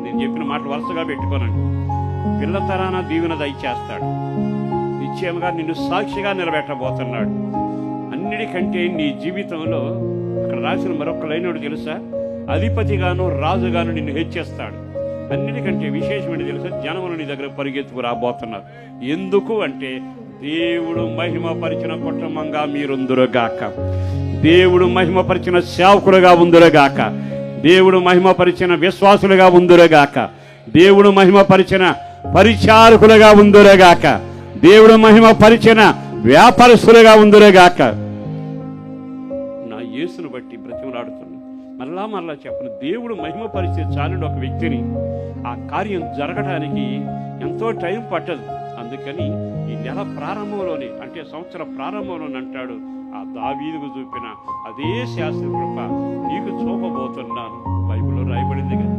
నేను చెప్పిన మాటలు వరుసగా పెట్టుకోనండి. పిల్లతరాన దీవెన దయచేస్తాడు. నిశ్చయంగా నిన్ను సాక్షిగా నిలబెట్టబోతున్నాడు. అన్నిటికంటే నీ జీవితంలో అక్కడ రాసిన మరొక లైన్ తెలుసా? అధిపతిగాను రాజుగాను నిన్ను హెచ్చిస్తాడు. అన్నిటికంటే విశేషమైన తెలుసా? జనములు నీ దగ్గర పరిగెత్తుకు రాబోతున్నారు. ఎందుకు అంటే దేవుడు మహిమపరిచిన కుటుంబంగా మీరుందురుగాక, దేవుడు మహిమపరిచిన సేవకులుగా ఉందురుగాక, దేవుడు మహిమపరిచిన విశ్వాసులుగా ఉందురుగాక, దేవుడు మహిమపరిచిన పరిచారకులుగా ఉందురుగాక, దేవుడు మహిమపరిచిన వ్యాపారస్తులుగా ఉందురుగాక. నా యేసును బట్టి బ్రతిమలాడుతున్నా. మరలా చెప్పను, దేవుడు మహిమపరిచే చాలుడు ఒక వ్యక్తిని. ఆ కార్యం జరగడానికి ఎంతో టైం పట్టదు. అందుకని ఈ నెల ప్రారంభంలోనే, అంటే సంవత్సర ప్రారంభంలోనే అంటాడు, ఆ దావీదుకు చూపిన అదే శాస్త్ర కృప నీకు చూపబోతున్నాను. బైబిల్లో రాయబడింది కదా.